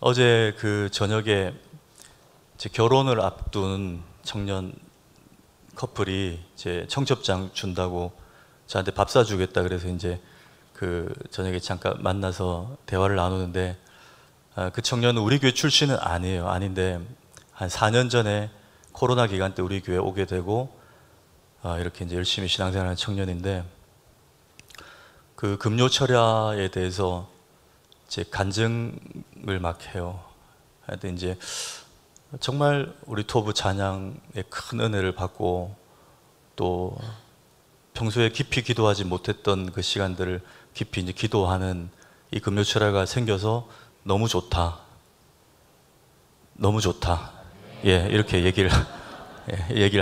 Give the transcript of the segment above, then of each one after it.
어제 그 저녁에 제 결혼을 앞둔 청년 커플이 제 청첩장 준다고 저한테 밥 사주겠다 그래서 이제 그 저녁에 잠깐 만나서 대화를 나누는데, 그 청년은 우리 교회 출신은 아닌데 한 4년 전에 코로나 기간 때 우리 교회 오게 되고 이렇게 이제 열심히 신앙생활하는 청년인데, 그 금요 철야에 대해서 제 간증을 막 해요. 하여튼 이제 정말 우리 토부 찬양에 큰 은혜를 받고, 또 평소에 깊이 기도하지 못했던 그 시간들을 깊이 이제 기도하는 이 금요 철야가 생겨서 너무 좋다. 너무 좋다. 예, 이렇게 얘기를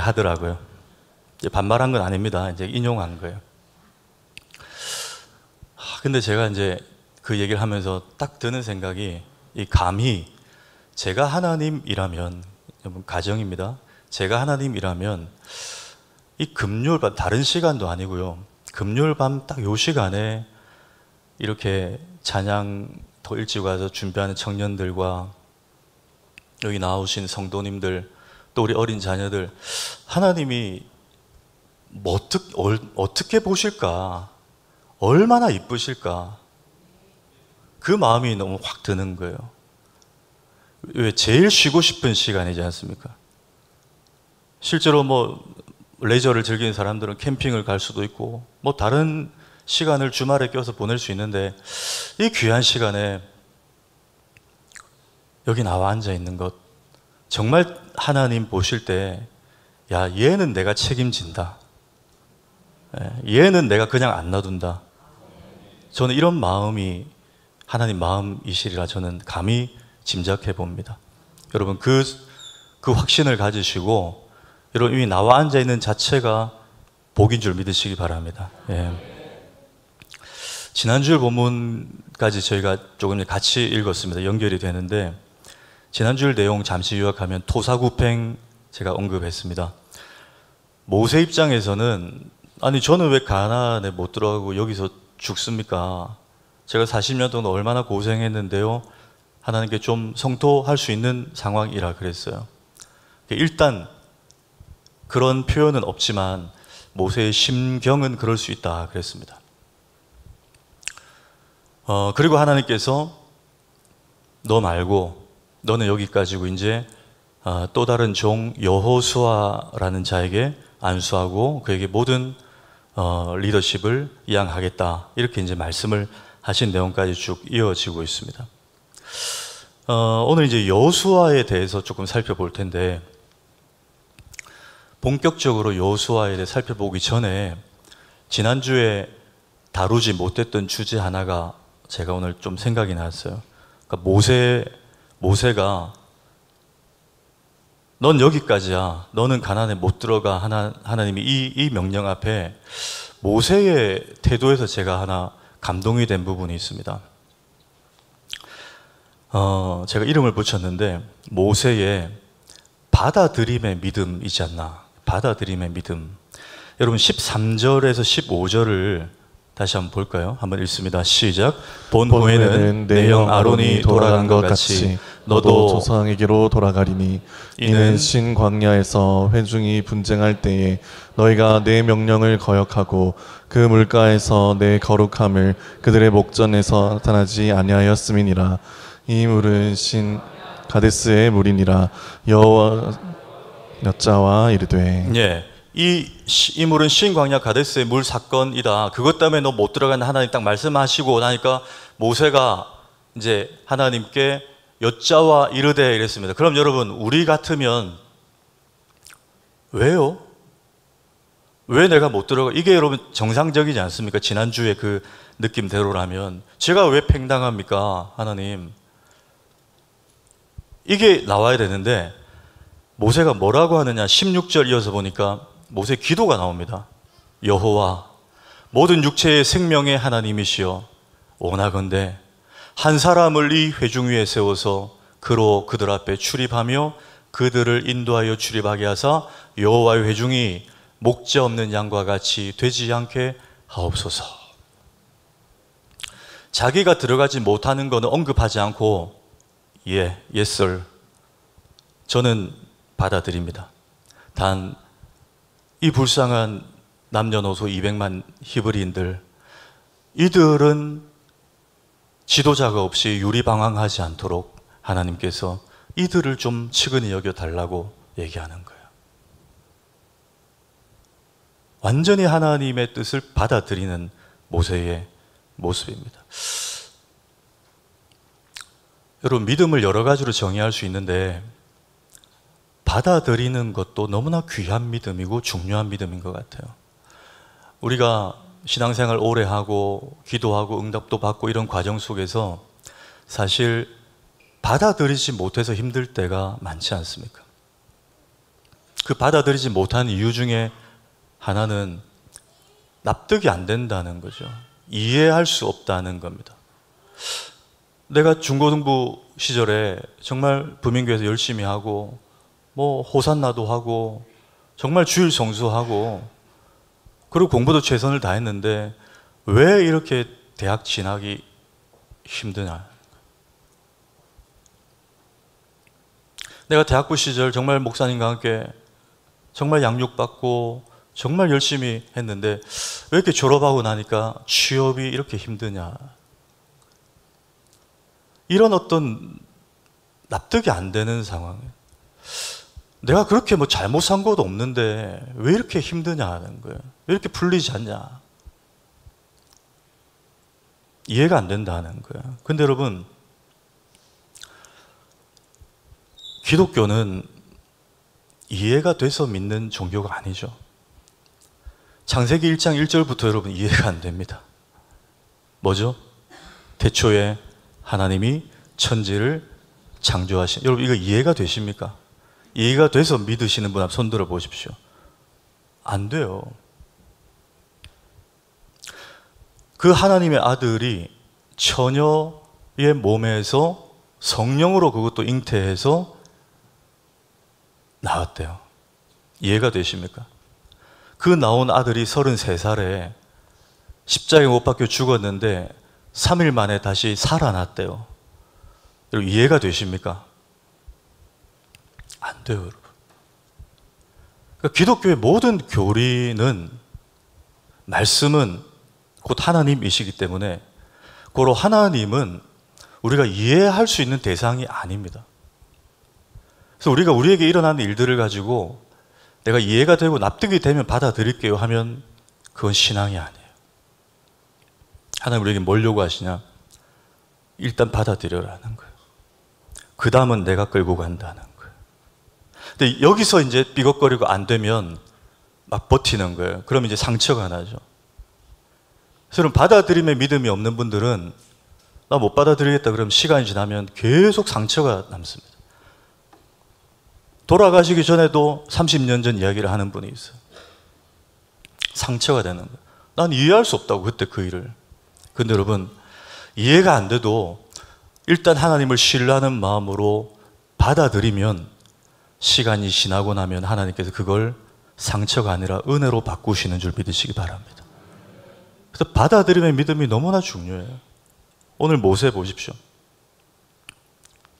하더라고요. 이제 반말한 건 아닙니다. 이제 인용한 거예요. 근데 제가 이제 그 얘기를 하면서 딱 드는 생각이, 이 감히 제가 하나님이라면, 여러분 가정입니다. 제가 하나님이라면 이 금요일 밤, 다른 시간도 아니고요, 금요일 밤 딱 요 시간에 이렇게 찬양 더 일찍 와서 준비하는 청년들과 여기 나오신 성도님들, 또 우리 어린 자녀들, 하나님이 뭐 어떻게 보실까, 얼마나 이쁘실까, 그 마음이 너무 확 드는 거예요. 왜? 제일 쉬고 싶은 시간이지 않습니까? 실제로 뭐 레저를 즐기는 사람들은 캠핑을 갈 수도 있고 뭐 다른 시간을 주말에 껴서 보낼 수 있는데, 이 귀한 시간에 여기 나와 앉아 있는 것, 정말 하나님 보실 때, 야, 얘는 내가 책임진다, 얘는 내가 그냥 안 놔둔다, 저는 이런 마음이 하나님 마음이시리라 저는 감히 짐작해 봅니다. 여러분 그 확신을 가지시고, 여러분 이미 나와 앉아 있는 자체가 복인 줄 믿으시기 바랍니다. 예. 지난주일 본문까지 저희가 조금 같이 읽었습니다. 연결이 되는데, 지난주일 내용 잠시 요약하면 토사구팽 제가 언급했습니다. 모세 입장에서는, 아니 저는 왜 가나안에 못 들어가고 여기서 죽습니까? 제가 40년 동안 얼마나 고생했는데요, 하나님께 좀 성토할 수 있는 상황이라 그랬어요. 일단 그런 표현은 없지만 모세의 심경은 그럴 수 있다 그랬습니다. 그리고 하나님께서 너 말고 너는 여기까지고 이제 또 다른 종 여호수아라는 자에게 안수하고 그에게 모든 리더십을 이양하겠다, 이렇게 이제 말씀을 하신 내용까지 쭉 이어지고 있습니다. 오늘 이제 여호수아에 대해서 조금 살펴볼 텐데, 본격적으로 여호수아에 대해 살펴보기 전에 지난주에 다루지 못했던 주제 하나가 제가 오늘 좀 생각이 났어요. 그러니까 모세가 넌 여기까지야, 너는 가나안에 못 들어가, 하나님이 이 명령 앞에 모세의 태도에서 제가 하나 감동이 된 부분이 있습니다. 제가 이름을 붙였는데, 모세의 받아들임의 믿음이지 않나. 받아들임의 믿음. 여러분 13절에서 15절을 다시 한번 볼까요? 한번 읽습니다. 시작. 본 후에는 내 형 아론이 돌아간 것 같이 너도 조상에게로 돌아가리니, 이는 신 광야에서 회중이 분쟁할 때에 너희가 내 명령을 거역하고 그 물가에서 내 거룩함을 그들의 목전에서 나타나지 아니하였음이니라. 이 물은 신 가데스의 물이니라. 여자와 이르되, 예, 이 물은 신 광야 가데스의 물 사건이다, 그것 때문에 너 못 들어간다, 하나님 딱 말씀하시고 나니까 모세가 이제 하나님께 여자와 이르되 이랬습니다. 그럼 여러분 우리 같으면 왜요? 왜 내가 못 들어가? 이게 여러분 정상적이지 않습니까? 지난주에 그 느낌대로라면 제가 왜 팽당합니까? 하나님, 이게 나와야 되는데 모세가 뭐라고 하느냐. 16절 이어서 보니까 모세 기도가 나옵니다. 여호와 모든 육체의 생명의 하나님이시여, 원하건대 한 사람을 이 회중 위에 세워서 그로 그들 앞에 출입하며 그들을 인도하여 출입하게 하사 여호와의 회중이 목자 없는 양과 같이 되지 않게 하옵소서. 자기가 들어가지 못하는 것은 언급하지 않고 예, yes sir. 저는 받아들입니다. 단 이 불쌍한 남녀노소 200만 히브리인들, 이들은 지도자가 없이 유리방황하지 않도록 하나님께서 이들을 좀 측은히 여겨달라고 얘기하는 거예요. 완전히 하나님의 뜻을 받아들이는 모세의 모습입니다. 여러분, 믿음을 여러 가지로 정의할 수 있는데 받아들이는 것도 너무나 귀한 믿음이고 중요한 믿음인 것 같아요. 우리가 신앙생활 오래 하고 기도하고 응답도 받고 이런 과정 속에서 사실 받아들이지 못해서 힘들 때가 많지 않습니까? 그 받아들이지 못한 이유 중에 하나는 납득이 안 된다는 거죠. 이해할 수 없다는 겁니다. 내가 중고등부 시절에 정말 부민교회에서 열심히 하고 뭐 호산나도 하고 정말 주일 성수하고 그리고 공부도 최선을 다했는데 왜 이렇게 대학 진학이 힘드냐? 내가 대학부 시절 정말 목사님과 함께 정말 양육받고 정말 열심히 했는데 왜 이렇게 졸업하고 나니까 취업이 이렇게 힘드냐? 이런 어떤 납득이 안 되는 상황. 내가 그렇게 뭐 잘못 산 것도 없는데 왜 이렇게 힘드냐는 거예요. 왜 이렇게 풀리지 않냐? 이해가 안 된다는 거예요. 근데 여러분, 기독교는 이해가 돼서 믿는 종교가 아니죠. 창세기 1장 1절부터 여러분 이해가 안 됩니다. 뭐죠? 태초에 하나님이 천지를 창조하신, 여러분 이거 이해가 되십니까? 이해가 돼서 믿으시는 분 한번 손 들어 보십시오. 안 돼요. 그 하나님의 아들이 처녀의 몸에서 성령으로 그것도 잉태해서 나왔대요. 이해가 되십니까? 그 나온 아들이 33살에 십자가에 못 박혀 죽었는데 3일 만에 다시 살아났대요. 여러분 이해가 되십니까? 안 돼요, 여러분. 그러니까 기독교의 모든 교리는, 말씀은 곧 하나님이시기 때문에 고로 하나님은 우리가 이해할 수 있는 대상이 아닙니다. 그래서 우리가 우리에게 일어나는 일들을 가지고 내가 이해가 되고 납득이 되면 받아들일게요 하면 그건 신앙이 아니에요. 하나님 우리에게 뭘 요구하시냐? 일단 받아들여라는 거예요. 그 다음은 내가 끌고 간다는 거예요. 근데 여기서 이제 삐걱거리고 안 되면 막 버티는 거예요. 그럼 이제 상처가 나죠. 그래서 받아들임의 믿음이 없는 분들은 나 못 받아들이겠다 그러면 시간이 지나면 계속 상처가 남습니다. 돌아가시기 전에도 30년 전 이야기를 하는 분이 있어요. 상처가 되는 거예요. 난 이해할 수 없다고 그때 그 일을. 근데 여러분 이해가 안 돼도 일단 하나님을 신뢰하는 마음으로 받아들이면 시간이 지나고 나면 하나님께서 그걸 상처가 아니라 은혜로 바꾸시는 줄 믿으시기 바랍니다. 그래서 받아들임의 믿음이 너무나 중요해요. 오늘 모세 보십시오.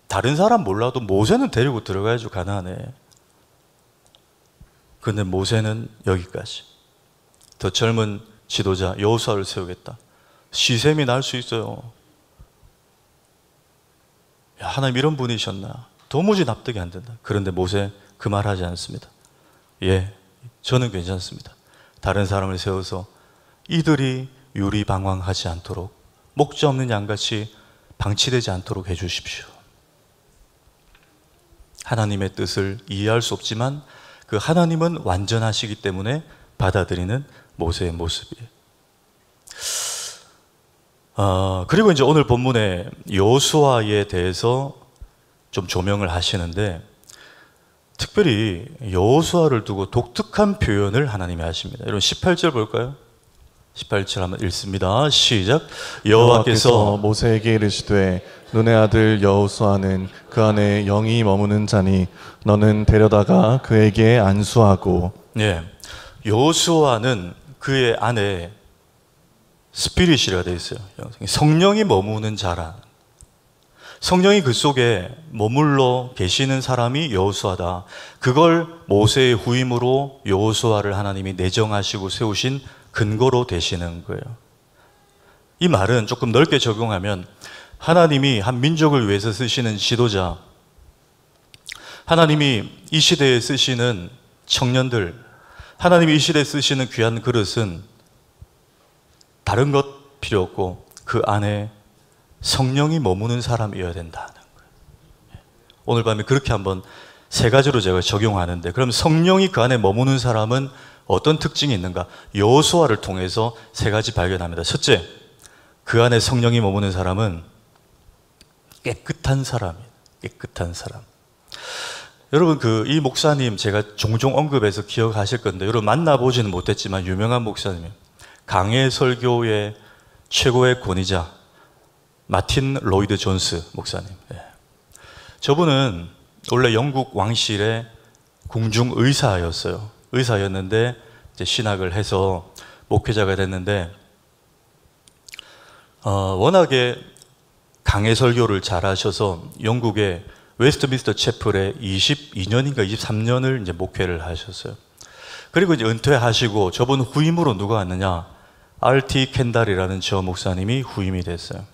다른 사람 몰라도 모세는 데리고 들어가야죠, 가나안에. 그런데 모세는 여기까지. 더 젊은 지도자 여호수아를 세우겠다. 시샘이 날 수 있어요. 야, 하나님 이런 분이셨나? 도무지 납득이 안 된다. 그런데 모세 그 말 하지 않습니다. 예, 저는 괜찮습니다. 다른 사람을 세워서 이들이 유리방황하지 않도록, 목자 없는 양같이 방치되지 않도록 해주십시오. 하나님의 뜻을 이해할 수 없지만 그 하나님은 완전하시기 때문에 받아들이는 모세의 모습이에요. 그리고 이제 오늘 본문에 여호수아에 대해서 좀 조명을 하시는데, 특별히 여호수아를 두고 독특한 표현을 하나님이 하십니다. 여러분 18절 볼까요? 18절 한번 읽습니다. 시작. 여호와께서 모세에게 이르시되 눈의 아들 여호수아는 그 안에 영이 머무는 자니 너는 데려다가 그에게 안수하고. 예, 여호수아는 그의 안에 스피릿이라고 되어 있어요. 성령이 머무는 자라. 성령이 그 속에 머물러 계시는 사람이 여호수아다. 그걸 모세의 후임으로 여호수아를 하나님이 내정하시고 세우신 근거로 되시는 거예요. 이 말은 조금 넓게 적용하면 하나님이 한 민족을 위해서 쓰시는 지도자, 하나님이 이 시대에 쓰시는 청년들, 하나님이 이 시대에 쓰시는 귀한 그릇은 다른 것 필요 없고 그 안에 성령이 머무는 사람이어야 된다는 거예요. 오늘 밤에 그렇게 한번 세 가지로 제가 적용하는데, 그럼 성령이 그 안에 머무는 사람은 어떤 특징이 있는가? 여호수아를 통해서 세 가지 발견합니다. 첫째, 그 안에 성령이 머무는 사람은 깨끗한 사람이에요. 깨끗한 사람. 여러분, 이 목사님 제가 종종 언급해서 기억하실 건데, 여러분 만나보지는 못했지만 유명한 목사님이에요. 강해 설교의 최고의 권위자 마틴 로이드 존스 목사님. 저분은 원래 영국 왕실의 궁중 의사였어요. 의사였는데 이제 신학을 해서 목회자가 됐는데, 워낙에 강해 설교를 잘하셔서 영국의 웨스트민스터 채플에 22년인가 23년을 이제 목회를 하셨어요. 그리고 이제 은퇴하시고 저분 후임으로 누가 왔느냐? R.T. 켄달이라는 저 목사님이 후임이 됐어요.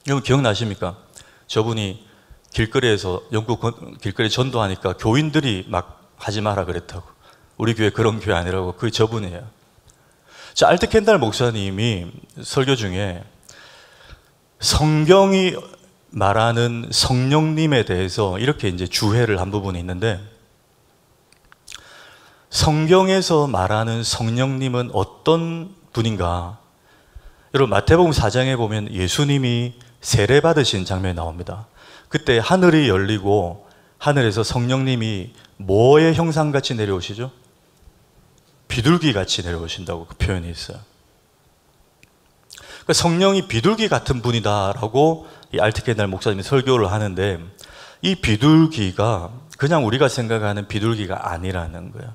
여러분 기억나십니까? 저분이 길거리에서 영국 길거리 전도하니까 교인들이 막 하지 마라 그랬다고. 우리 교회 그런 교회 아니라고. 그게 저분이에요. 자, R.T. 켄달 목사님이 설교 중에 성경이 말하는 성령님에 대해서 이렇게 이제 주해를 한 부분이 있는데, 성경에서 말하는 성령님은 어떤 분인가? 여러분 마태복음 4장에 보면 예수님이 세례 받으신 장면이 나옵니다. 그때 하늘이 열리고 하늘에서 성령님이 뭐의 형상같이 내려오시죠? 비둘기같이 내려오신다고 그 표현이 있어요. 그러니까 성령이 비둘기 같은 분이다라고 이 R.T. 켄달 목사님이 설교를 하는데, 이 비둘기가 그냥 우리가 생각하는 비둘기가 아니라는 거예요.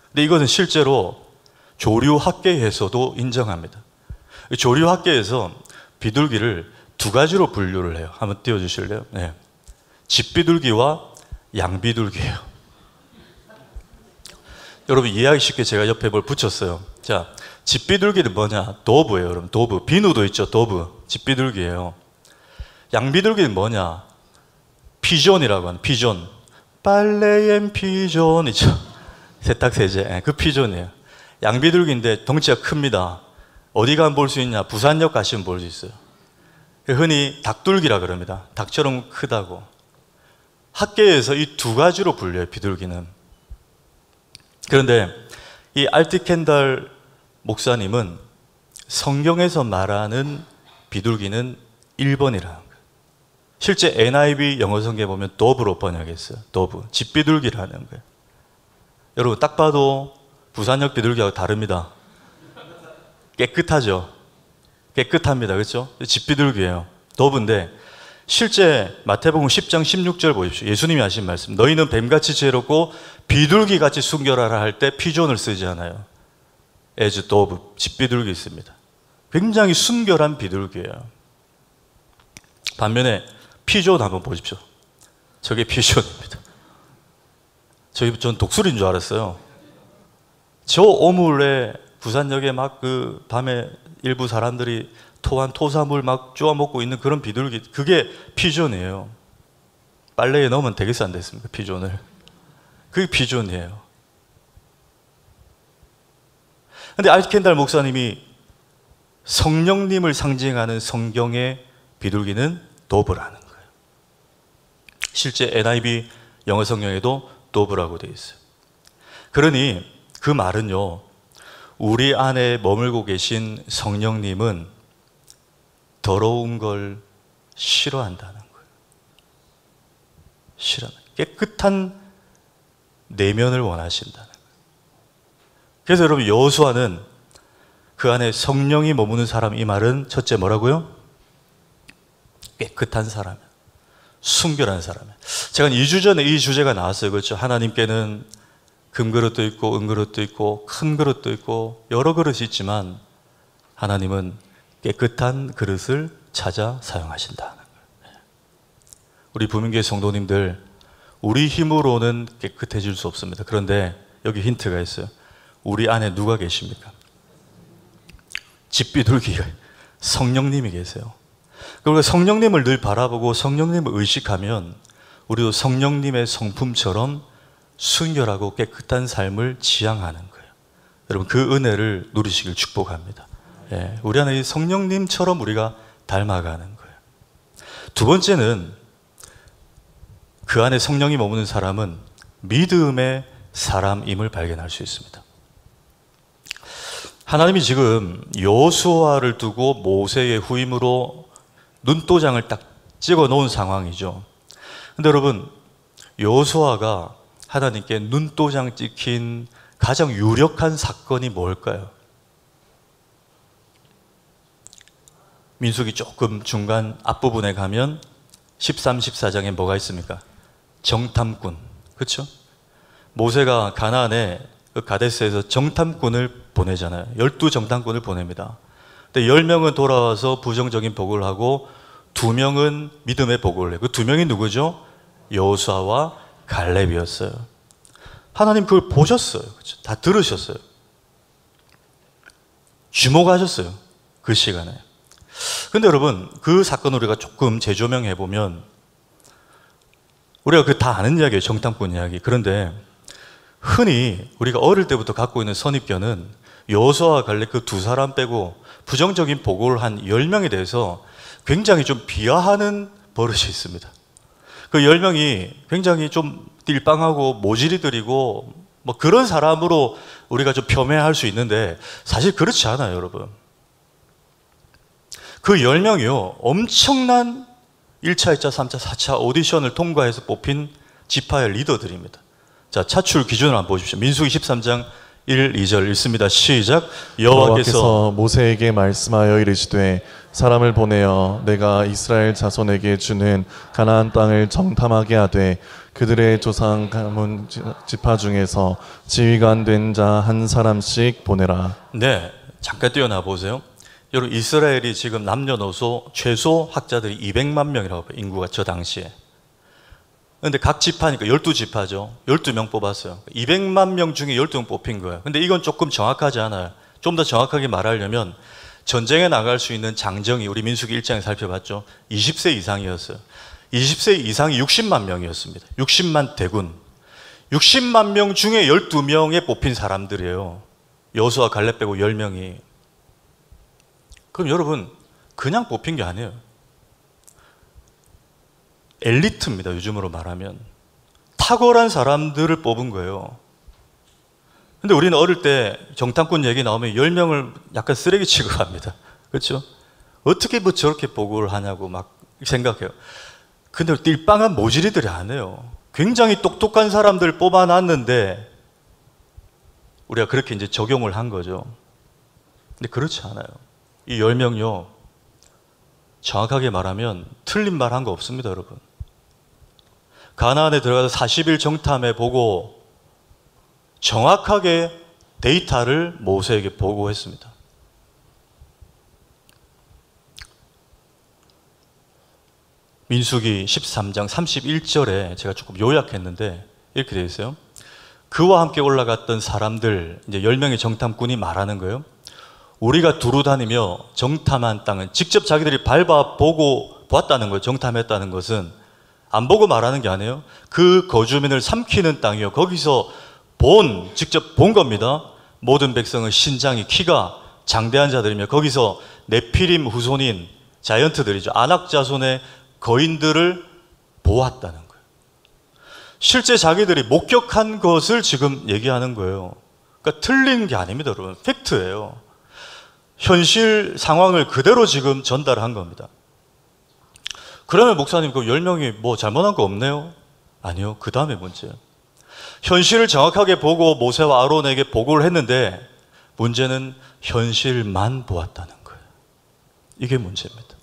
근데 이것은 실제로 조류학계에서도 인정합니다. 조류학계에서 비둘기를 두 가지로 분류를 해요. 한번 띄워주실래요? 네. 집비둘기와 양비둘기예요. 여러분 이해하기 쉽게 제가 옆에 뭘 붙였어요. 자, 집비둘기는 뭐냐? 도브예요. 여러분 도브. 비누도 있죠. 도브. 집비둘기예요. 양비둘기는 뭐냐? 피존이라고 하는 피존. 빨래엔 피존이죠. 세탁세제. 그 피존이에요. 양비둘기인데 덩치가 큽니다. 어디 가면 볼 수 있냐? 부산역 가시면 볼 수 있어요. 흔히 닭둘기라 그럽니다. 닭처럼 크다고. 학계에서 이 두 가지로 불려요, 비둘기는. 그런데 이 R.T. 켄달 목사님은 성경에서 말하는 비둘기는 1번이라는 거예요. 실제 NIV 영어 성경에 보면 도브로 번역했어요. 도브. 집비둘기라는 거예요. 여러분 딱 봐도 부산역 비둘기하고 다릅니다. 깨끗하죠? 깨끗합니다. 그렇죠? 집비둘기예요. 도브인데 실제 마태복음 10장 16절 보십시오. 예수님이 하신 말씀. 너희는 뱀같이 지혜롭고 비둘기같이 순결하라 할 때 피존을 쓰지 않아요. as 도브, 집비둘기 있습니다. 굉장히 순결한 비둘기예요. 반면에 피존 한번 보십시오. 저게 피존입니다. 전 독수리인 줄 알았어요. 저 오물에 부산역에 막 그 밤에 일부 사람들이 토한 토사물 막 쪼아 먹고 있는 그런 비둘기, 그게 피존이에요. 빨래에 넣으면 되겠어 안 됐습니까? 피존을. 그게 피존이에요. 근데 R.T. 켄달 목사님이 성령님을 상징하는 성경의 비둘기는 도브라는 거예요. 실제 NIV 영어 성경에도 도브라고 되어 있어요. 그러니 그 말은요, 우리 안에 머물고 계신 성령님은 더러운 걸 싫어한다는 거예요. 깨끗한 내면을 원하신다는 거예요. 그래서 여러분 여호수아는 그 안에 성령이 머무는 사람, 이 말은 첫째 뭐라고요? 깨끗한 사람, 순결한 사람. 제가 2주 전에 이 주제가 나왔어요. 그렇죠? 하나님께는 금그릇도 있고 은그릇도 있고 큰 그릇도 있고 여러 그릇이 있지만 하나님은 깨끗한 그릇을 찾아 사용하신다는 거예요. 우리 부민교회 성도님들, 우리 힘으로는 깨끗해질 수 없습니다. 그런데 여기 힌트가 있어요. 우리 안에 누가 계십니까? 집비둘기가 성령님이 계세요. 그리고 성령님을 늘 바라보고 성령님을 의식하면 우리도 성령님의 성품처럼 순결하고 깨끗한 삶을 지향하는 거예요. 여러분, 그 은혜를 누리시길 축복합니다. 예, 우리 안에 성령님처럼 우리가 닮아가는 거예요. 두 번째는 그 안에 성령이 머무는 사람은 믿음의 사람임을 발견할 수 있습니다. 하나님이 지금 여호수아를 두고 모세의 후임으로 눈도장을 딱 찍어 놓은 상황이죠. 근데 여러분, 여호수아가 하나님께 눈도장 찍힌 가장 유력한 사건이 뭘까요? 민수기 조금 중간 앞부분에 가면 13, 14장에 뭐가 있습니까? 정탐꾼, 그렇죠? 모세가 가나안에 그 가데스에서 정탐꾼을 보내잖아요. 12정탐꾼을 보냅니다. 근데 10명은 돌아와서 부정적인 보고를 하고 2명은 믿음의 보고를 해요. 그 2명이 누구죠? 여호수아와 갈렙이었어요. 하나님 그걸 보셨어요. 그렇죠? 다 들으셨어요. 주목하셨어요. 그 시간에. 근데 여러분, 그 사건을 우리가 조금 재조명해 보면 우리가 그 다 아는 이야기예요. 정탐꾼 이야기. 그런데 흔히 우리가 어릴 때부터 갖고 있는 선입견은 여호수아와 갈렙 그 2사람 빼고 부정적인 보고를 한 10명에 대해서 굉장히 좀 비하하는 버릇이 있습니다. 그 10명이 굉장히 좀 띨빵하고 모질이들이고 뭐 그런 사람으로 우리가 좀 폄훼할 수 있는데 사실 그렇지 않아요, 여러분. 그 10명이요, 엄청난 1차, 2차, 3차, 4차 오디션을 통과해서 뽑힌 지파의 리더들입니다. 자, 차출 기준을 한번 보십시오. 민수기 13장 1, 2절 읽습니다. 시작. 여호와께서 모세에게 말씀하여 이르시되 사람을 보내어 내가 이스라엘 자손에게 주는 가나안 땅을 정탐하게 하되 그들의 조상 가문 지파 중에서 지휘관 된 자 한 사람씩 보내라. 네, 잠깐 뛰어나 보세요. 여러분, 이스라엘이 지금 남녀노소 최소 학자들이 200만 명이라고 봐요. 인구가 저 당시에. 근데 각 지파니까 12지파죠. 12명 뽑았어요. 200만 명 중에 12명 뽑힌 거예요. 근데 이건 조금 정확하지 않아요. 좀 더 정확하게 말하려면 전쟁에 나갈 수 있는 장정이 우리 민수기 1장에 살펴봤죠. 20세 이상이었어요. 20세 이상이 60만 명이었습니다. 60만 대군. 60만 명 중에 12명에 뽑힌 사람들이에요. 여호수아 갈렙 빼고 10명이. 그럼 여러분, 그냥 뽑힌 게 아니에요. 엘리트입니다. 요즘으로 말하면 탁월한 사람들을 뽑은 거예요. 근데 우리는 어릴 때 정탐꾼 얘기 나오면 10명을 약간 쓰레기 취급합니다. 그렇죠? 어떻게 뭐 저렇게 보고를 하냐고 막 생각해요. 근데 띨빵한 모질이들이 안 해요. 굉장히 똑똑한 사람들 뽑아놨는데 우리가 그렇게 이제 적용을 한 거죠. 근데 그렇지 않아요. 이 10명요, 정확하게 말하면 틀린 말 한 거 없습니다, 여러분. 가나안에 들어가서 40일 정탐해 보고 정확하게 데이터를 모세에게 보고했습니다. 민수기 13장 31절에 제가 조금 요약했는데 이렇게 되어 있어요. 그와 함께 올라갔던 사람들, 이제 10명의 정탐꾼이 말하는 거예요. 우리가 두루 다니며 정탐한 땅은 직접 자기들이 밟아보고 보았다는 거예요. 정탐했다는 것은 안 보고 말하는 게 아니에요. 그 거주민을 삼키는 땅이요. 거기서 직접 본 겁니다. 모든 백성은 신장이 키가 장대한 자들이며 거기서 네피림 후손인 자이언트들이죠. 아낙 자손의 거인들을 보았다는 거예요. 실제 자기들이 목격한 것을 지금 얘기하는 거예요. 그러니까 틀린 게 아닙니다, 여러분. 팩트예요. 현실 상황을 그대로 지금 전달한 겁니다. 그러면 목사님, 그 10명이 뭐 잘못한 거 없네요? 아니요. 그 다음에 문제예요. 현실을 정확하게 보고 모세와 아론에게 보고를 했는데 문제는 현실만 보았다는 거예요. 이게 문제입니다.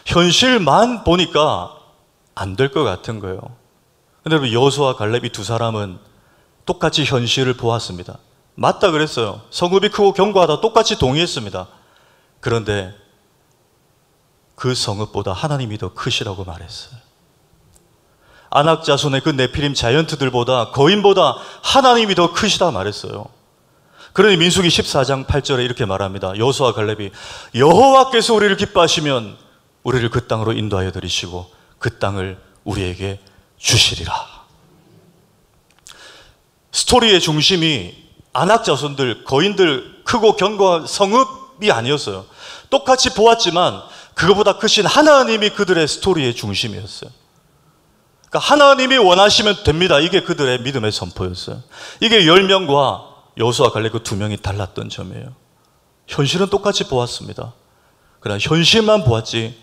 현실만 보니까 안 될 것 같은 거예요. 근데 여러분, 여호수아와 갈렙 이 2사람은 똑같이 현실을 보았습니다. 맞다 그랬어요. 성읍이 크고 견고하다 똑같이 동의했습니다. 그런데 그 성읍보다 하나님이 더 크시라고 말했어요. 아낙 자손의 그 네피림 자이언트들보다 거인보다 하나님이 더 크시다 말했어요. 그러니 민수기 14장 8절에 이렇게 말합니다. 여호수아 갈렙이 여호와께서 우리를 기뻐하시면 우리를 그 땅으로 인도하여 드리시고 그 땅을 우리에게 주시리라. 스토리의 중심이 아낙 자손들, 거인들, 크고 견고한 성읍이 아니었어요. 똑같이 보았지만 그거보다 크신 하나님이 그들의 스토리의 중심이었어요. 그러니까 하나님이 원하시면 됩니다. 이게 그들의 믿음의 선포였어요. 이게 10명과 여호수아 갈렙 그 2명이 달랐던 점이에요. 현실은 똑같이 보았습니다. 그러나 현실만 보았지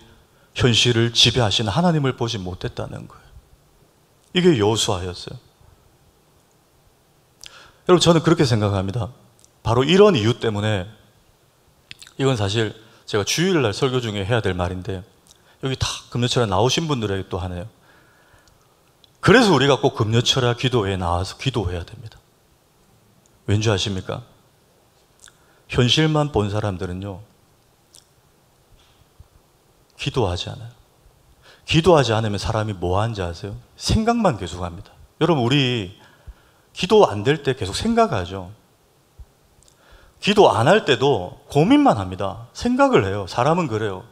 현실을 지배하시는 하나님을 보지 못했다는 거예요. 이게 여호수아였어요. 여러분, 저는 그렇게 생각합니다. 바로 이런 이유 때문에, 이건 사실 제가 주일날 설교 중에 해야 될 말인데 여기 다 금요철에 나오신 분들에게 또 하네요. 그래서 우리가 꼭 금요철에 기도회에 나와서 기도해야 됩니다. 왠지 아십니까? 현실만 본 사람들은요, 기도하지 않아요. 기도하지 않으면 사람이 뭐 하는지 아세요? 생각만 계속 합니다. 여러분, 우리 기도 안 될 때 계속 생각하죠. 기도 안 할 때도 고민만 합니다. 생각을 해요. 사람은 그래요.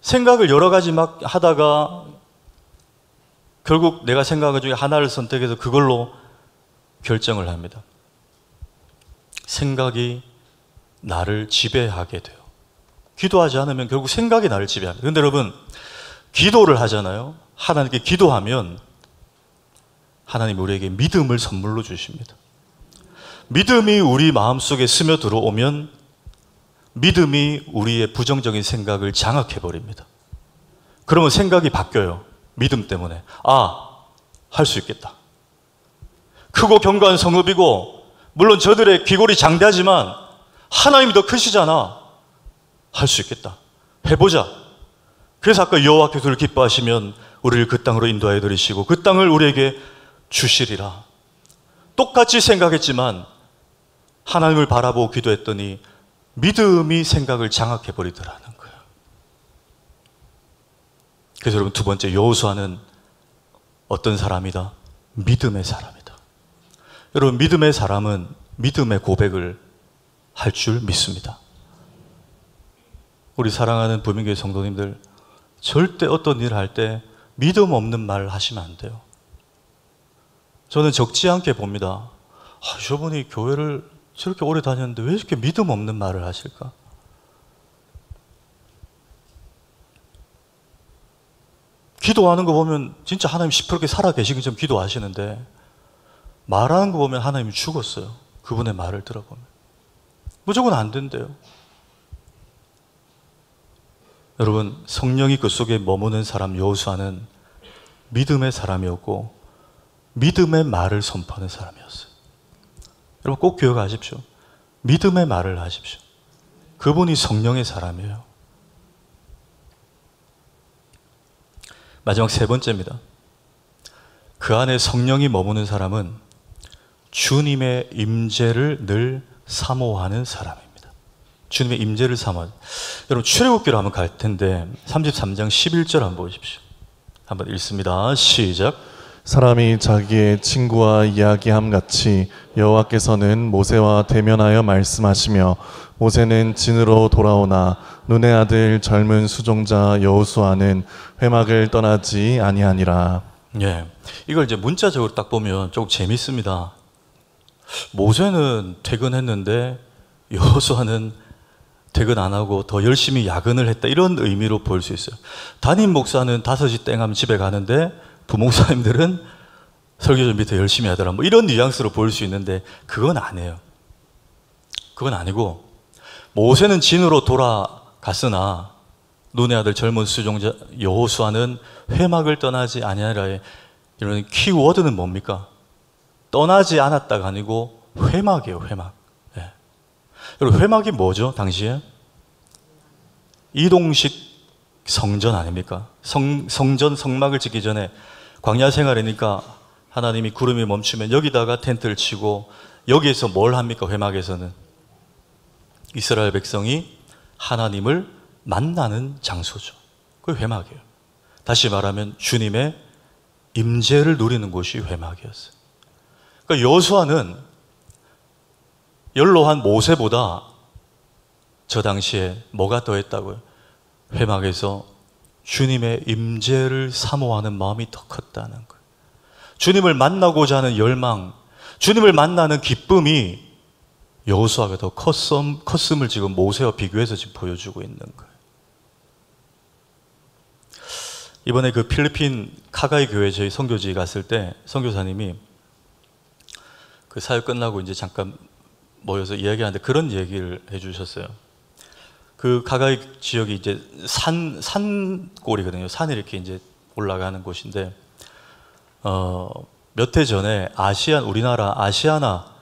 생각을 여러 가지 막 하다가 결국 내가 생각한 중에 하나를 선택해서 그걸로 결정을 합니다. 생각이 나를 지배하게 돼요. 기도하지 않으면 결국 생각이 나를 지배합니다. 그런데 여러분, 기도를 하잖아요. 하나님께 기도하면 하나님 우리에게 믿음을 선물로 주십니다. 믿음이 우리 마음속에 스며들어오면 믿음이 우리의 부정적인 생각을 장악해버립니다. 그러면 생각이 바뀌어요. 믿음 때문에. 아, 할 수 있겠다. 크고 견고한 성읍이고 물론 저들의 귀골이 장대하지만 하나님이 더 크시잖아. 할 수 있겠다. 해보자. 그래서 아까 여호와께서 우리를 기뻐하시면 우리를 그 땅으로 인도하여 드리시고 그 땅을 우리에게 주시리라. 똑같이 생각했지만 하나님을 바라보고 기도했더니 믿음이 생각을 장악해버리더라는 거예요. 그래서 여러분, 두 번째, 여호수아는 어떤 사람이다? 믿음의 사람이다. 여러분, 믿음의 사람은 믿음의 고백을 할 줄 믿습니다. 우리 사랑하는 부민교회 성도님들, 절대 어떤 일을 할 때 믿음 없는 말 하시면 안 돼요. 저는 적지 않게 봅니다. 저분이 교회를 저렇게 오래 다녔는데 왜 이렇게 믿음 없는 말을 하실까? 기도하는 거 보면 진짜 하나님 시퍼렇게 살아 계신 것처럼 기도하시는데 말하는 거 보면 하나님이 죽었어요. 그분의 말을 들어보면. 무조건 안 된대요. 여러분, 성령이 그 속에 머무는 사람 여호수아는 믿음의 사람이었고 믿음의 말을 선포하는 사람이었어요. 여러분, 꼭 기억하십시오. 믿음의 말을 하십시오. 그분이 성령의 사람이에요. 마지막 세 번째입니다. 그 안에 성령이 머무는 사람은 주님의 임재를 늘 사모하는 사람입니다. 주님의 임재를 사모하는. 여러분, 출애굽기로 한번 갈 텐데 33장 11절 한번 보십시오. 한번 읽습니다. 시작. 사람이 자기의 친구와 이야기함 같이 여호와께서는 모세와 대면하여 말씀하시며 모세는 진으로 돌아오나 눈의 아들 젊은 수종자 여호수아는 회막을 떠나지 아니하니라. 예, 이걸 이제 문자적으로 딱 보면 조금 재밌습니다. 모세는 퇴근했는데 여호수아는 퇴근 안 하고 더 열심히 야근을 했다, 이런 의미로 볼 수 있어요. 담임 목사는 5시 땡 하면 집에 가는데 부목사님들은 설교 준비 더 열심히 하더라, 뭐 이런 뉘앙스로 볼 수 있는데 그건 아니에요. 그건 아니고, 모세는 진으로 돌아갔으나 눈의 아들 젊은 수종자 여호수아는 회막을 떠나지 아니하리라의 이런 키워드는 뭡니까? 떠나지 않았다가 아니고 회막이에요. 회막. 예. 여러분, 회막이 뭐죠? 당시에 이동식 성전 아닙니까? 성전 성막을 짓기 전에 광야 생활이니까 하나님이 구름이 멈추면 여기다가 텐트를 치고 여기에서 뭘 합니까? 회막에서는 이스라엘 백성이 하나님을 만나는 장소죠. 그게 회막이에요. 다시 말하면 주님의 임재를 누리는 곳이 회막이었어요. 그러니까 여호수아는 연로한 모세보다 저 당시에 뭐가 더했다고요? 회막에서 주님의 임재를 사모하는 마음이 더 컸다는 거예요. 주님을 만나고자 하는 열망, 주님을 만나는 기쁨이 여호수아가 더 컸음을 지금 모세와 비교해서 지금 보여주고 있는 거예요. 이번에 그 필리핀 카가이 교회 저희 선교지 갔을 때 선교사님이 그 사역 끝나고 이제 잠깐 모여서 이야기하는데 그런 얘기를 해주셨어요. 그 카가이 지역이 이제 산골이거든요. 산에 이렇게 이제 올라가는 곳인데 몇 해 전에 우리나라 아시아나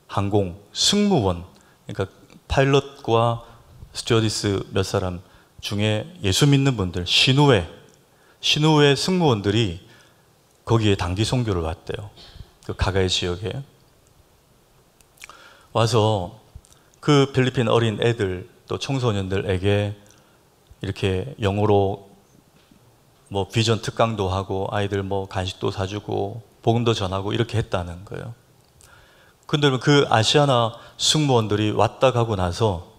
항공 승무원, 그러니까 파일럿과 스튜어디스 몇 사람 중에 예수 믿는 분들, 신우회 승무원들이 거기에 단기 선교를 왔대요. 그 카가이 지역에 와서 그 필리핀 어린 애들 또 청소년들에게 이렇게 영어로 뭐 비전 특강도 하고 아이들 뭐 간식도 사주고 복음도 전하고 이렇게 했다는 거예요. 근데 그 아시아나 승무원들이 왔다 가고 나서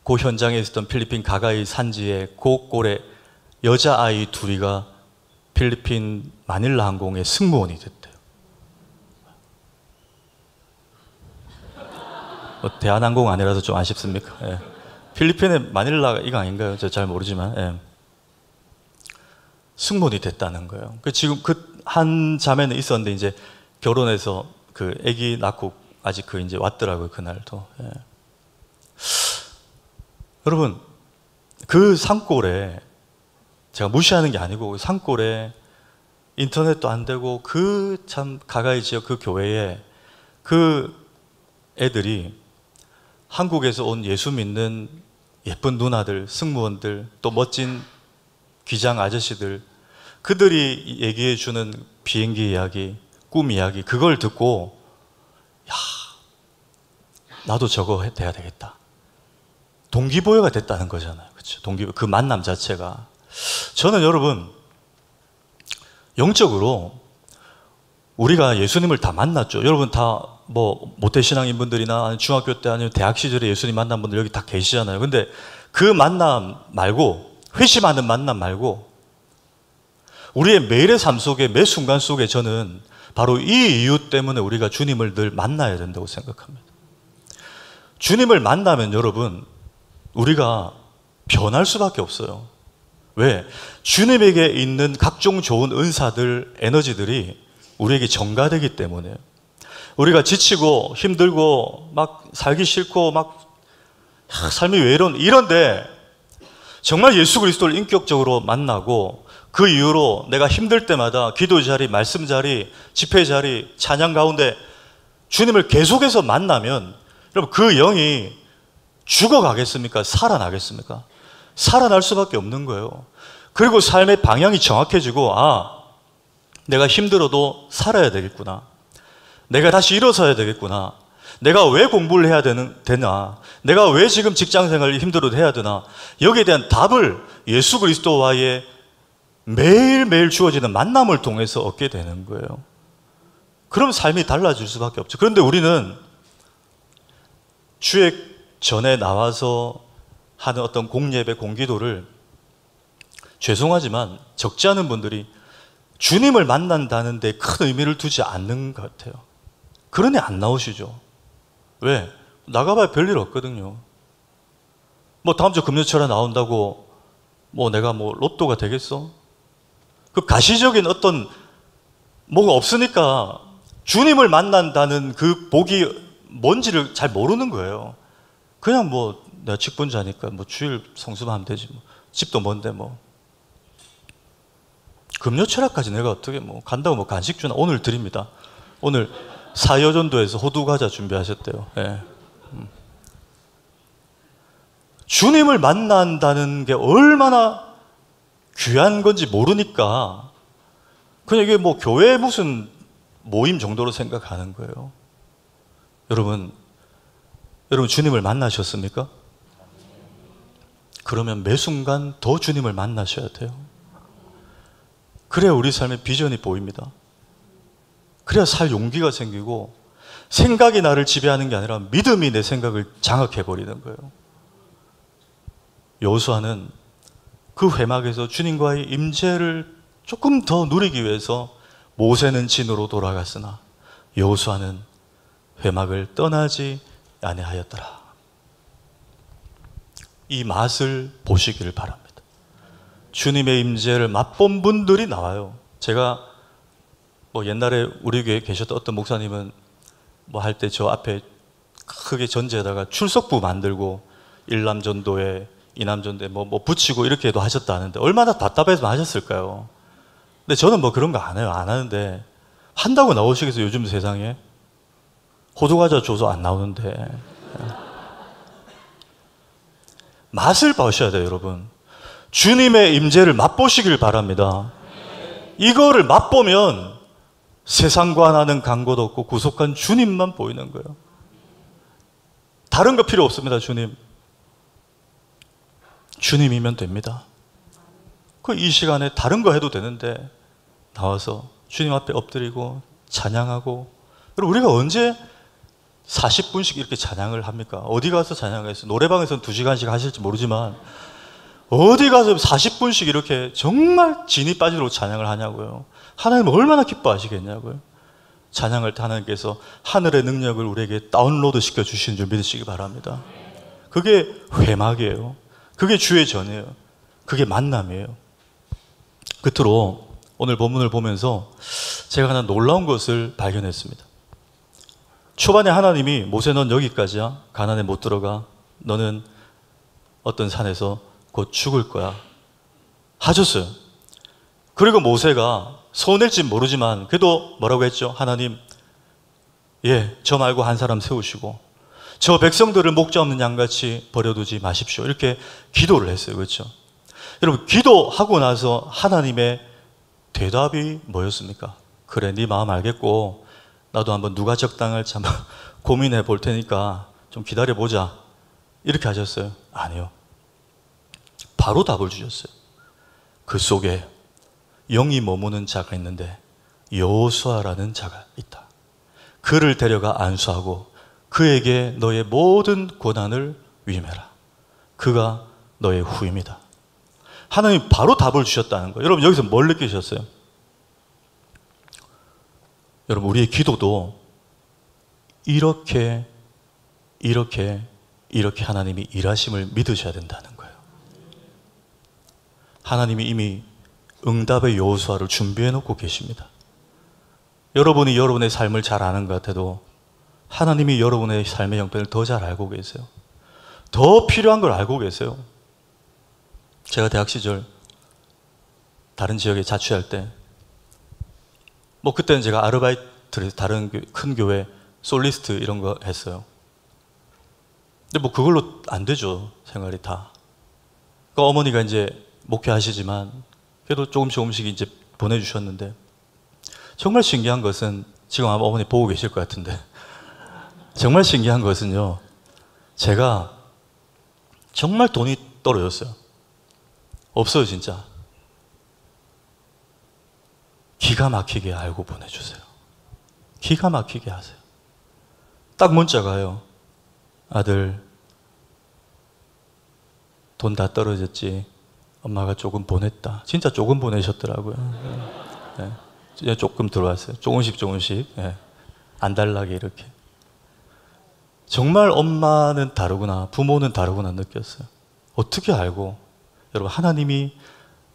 그 현장에 있었던 필리핀 가가이 산지의 고골에 여자아이 둘이가 필리핀 마닐라 항공의 승무원이 됐대요. 대한항공 아니라서 좀 아쉽습니까? 예. 필리핀의 마닐라가 이거 아닌가요? 제가 잘 모르지만 예. 승무원이 됐다는 거예요. 지금 그 한 자매는 있었는데 이제 결혼해서 그 아기 낳고 아직 그 이제 왔더라고요. 그날도. 예. 여러분 그 산골에 제가 무시하는 게 아니고 산골에 인터넷도 안 되고 그 참 가까이 지역 그 교회에 그 애들이 한국에서 온 예수 믿는 예쁜 누나들, 승무원들, 또 멋진 기장 아저씨들, 그들이 얘기해 주는 비행기 이야기, 꿈 이야기, 그걸 듣고 야, 나도 저거 돼야 되겠다. 동기부여가 됐다는 거잖아요. 그렇죠? 동기부여, 그 만남 자체가. 저는 여러분 영적으로 우리가 예수님을 다 만났죠. 여러분 다 뭐 모태신앙인 분들이나 아니면 중학교 때 아니면 대학 시절에 예수님 만난 분들 여기 다 계시잖아요. 근데 그 만남 말고, 회심하는 만남 말고 우리의 매일의 삶 속에 매 순간 속에 저는 바로 이 이유 때문에 우리가 주님을 늘 만나야 된다고 생각합니다. 주님을 만나면 여러분 우리가 변할 수밖에 없어요. 왜? 주님에게 있는 각종 좋은 은사들, 에너지들이 우리에게 전가되기 때문에. 우리가 지치고 힘들고 막 살기 싫고 막 삶이 왜 이런데 정말 예수 그리스도를 인격적으로 만나고 그 이후로 내가 힘들 때마다 기도 자리, 말씀 자리, 집회 자리, 찬양 가운데 주님을 계속해서 만나면 여러분 그 영이 죽어가겠습니까? 살아나겠습니까? 살아날 수밖에 없는 거예요. 그리고 삶의 방향이 정확해지고 내가 힘들어도 살아야 되겠구나. 내가 다시 일어서야 되겠구나. 내가 왜 공부를 해야 되나? 내가 왜 지금 직장생활이 힘들어도 해야 되나? 여기에 대한 답을 예수 그리스도와의 매일매일 주어지는 만남을 통해서 얻게 되는 거예요. 그럼 삶이 달라질 수밖에 없죠. 그런데 우리는 주의 전에 나와서 하는 어떤 공예배, 공기도를 죄송하지만 적지 않은 분들이 주님을 만난다는 데 큰 의미를 두지 않는 것 같아요. 그러니 안 나오시죠. 왜? 나가봐야 별일 없거든요. 뭐 다음 주 금요철에 나온다고 뭐 내가 뭐 로또가 되겠어? 그 가시적인 어떤 뭐가 없으니까 주님을 만난다는 그 복이 뭔지를 잘 모르는 거예요. 그냥 뭐 내가 직분자니까 뭐 주일 성수만 하면 되지 뭐. 집도 먼데 뭐. 금요철학까지 내가 어떻게 뭐 간다고 뭐 간식 주나? 오늘 드립니다. 오늘 사여전도에서 호두과자 준비하셨대요. 예. 주님을 만난다는 게 얼마나 귀한 건지 모르니까 그냥 이게 뭐 교회 무슨 모임 정도로 생각하는 거예요. 여러분 주님을 만나셨습니까? 그러면 매 순간 더 주님을 만나셔야 돼요. 그래야 우리 삶의 비전이 보입니다. 그래야 살 용기가 생기고 생각이 나를 지배하는 게 아니라 믿음이 내 생각을 장악해버리는 거예요. 여호수아는 그 회막에서 주님과의 임재를 조금 더 누리기 위해서 모세는 진으로 돌아갔으나 여호수아는 회막을 떠나지 아니하였더라. 이 맛을 보시기를 바랍니다. 주님의 임재를 맛본 분들이 나와요. 제가 옛날에 우리 교회에 계셨던 어떤 목사님은 할 때 저 앞에 크게 전지에다가 출석부 만들고 일남전도에 이남전도에 붙이고 이렇게도 하셨다 하는데 얼마나 답답해서 하셨을까요? 근데 저는 그런 거 안 해요. 안 하는데 한다고 나오시겠어요? 요즘 세상에 호두과자 줘서 안 나오는데. 맛을 보셔야 돼요, 여러분. 주님의 임재를 맛보시길 바랍니다. 이거를 맛보면 세상과 나는 간곳 없고 구속한 주님만 보이는 거예요. 다른 거 필요 없습니다. 주님이면 됩니다. 이 시간에 다른 거 해도 되는데 나와서 주님 앞에 엎드리고 찬양하고. 그리고 우리가 언제 40분씩 이렇게 찬양을 합니까? 어디 가서 찬양했어요? 노래방에서는 2시간씩 하실지 모르지만 어디 가서 40분씩 이렇게 정말 진이 빠지도록 찬양을 하냐고요. 하나님은 얼마나 기뻐하시겠냐고요. 찬양할 때 하나님께서 하늘의 능력을 우리에게 다운로드 시켜 주시는 줄 믿으시기 바랍니다. 그게 회막이에요. 그게 주의 전이에요. 그게 만남이에요. 끝으로 오늘 본문을 보면서 제가 하나 놀라운 것을 발견했습니다. 초반에 하나님이 모세 넌 여기까지야. 가나안에 못 들어가. 너는 어떤 산에서 곧 죽을 거야 하셨어요. 그리고 모세가 서운할지 모르지만 그래도 뭐라고 했죠? 하나님, 저 말고 한 사람 세우시고 저 백성들을 목자 없는 양같이 버려두지 마십시오. 이렇게 기도를 했어요. 그렇죠? 여러분, 기도하고 나서 하나님의 대답이 뭐였습니까? 그래, 네 마음 알겠고 나도 한번 누가 적당할지 한번 고민해 볼 테니까 좀 기다려 보자. 이렇게 하셨어요? 아니요. 바로 답을 주셨어요. 그 속에 영이 머무는 자가 있는데 여호수아라는 자가 있다. 그를 데려가 안수하고 그에게 너의 모든 고난을 위임해라. 그가 너의 후임이다. 하나님이 바로 답을 주셨다는 거예요. 여러분, 여기서 뭘 느끼셨어요? 여러분, 우리의 기도도 이렇게 하나님이 일하심을 믿으셔야 된다는 거예요. 하나님이 이미 응답의 여호수아를 준비해 놓고 계십니다. 여러분이 여러분의 삶을 잘 아는 것 같아도 하나님이 여러분의 삶의 형편을 더 잘 알고 계세요. 더 필요한 걸 알고 계세요. 제가 대학 시절 다른 지역에 자취할 때 그때는 제가 아르바이트를 다른 큰 교회 솔리스트 이런 거 했어요. 근데 그걸로 안 되죠. 생활이 다. 그러니까 어머니가 이제 목회하시지만 그래도 조금씩 이제 보내주셨는데 정말 신기한 것은 지금 아마 어머니 보고 계실 것 같은데 정말 신기한 것은요. 제가 정말 돈이 떨어졌어요. 없어요, 진짜. 기가 막히게 알고 보내주세요. 기가 막히게 하세요. 딱 문자가 와요. 아들, 돈 다 떨어졌지. 엄마가 조금 보냈다. 진짜 조금 보내셨더라고요. 네. 조금 들어왔어요. 조금씩. 네. 안달나게 이렇게. 정말 엄마는 다르구나, 부모는 다르구나 느꼈어요. 어떻게 알고? 여러분, 하나님이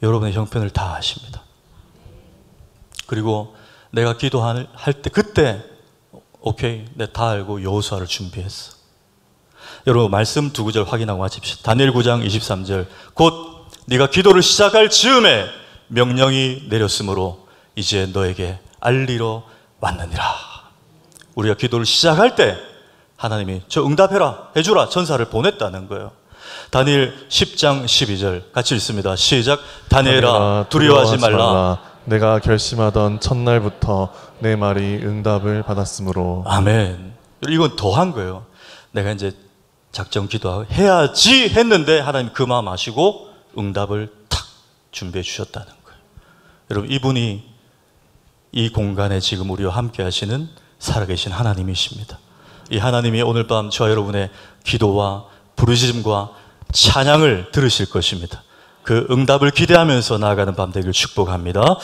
여러분의 형편을 다 아십니다. 그리고 내가 기도할 때 그때 오케이, 내가 다 알고 여호수아를 준비했어. 여러분, 말씀 2구절 확인하고 마칩시다. 다니엘 9장 23절. 곧 네가 기도를 시작할 즈음에 명령이 내렸으므로 이제 너에게 알리러 왔느니라. 우리가 기도를 시작할 때 하나님이 저 응답해라, 해주라 전사를 보냈다는 거예요. 다니엘 10장 12절 같이 읽습니다. 시작. 다니엘아, 두려워하지 말라. 내가 결심하던 첫날부터 내 말이 응답을 받았으므로. 아멘. 이건 더한 거예요. 내가 이제 작정 기도하고 해야지 했는데 하나님 그 마음 아시고 응답을 탁 준비해 주셨다는 거예요. 여러분, 이분이 이 공간에 지금 우리와 함께 하시는 살아계신 하나님이십니다. 이 하나님이 오늘 밤 저와 여러분의 기도와 부르짖음과 찬양을 들으실 것입니다. 그 응답을 기대하면서 나아가는 밤 되길 축복합니다.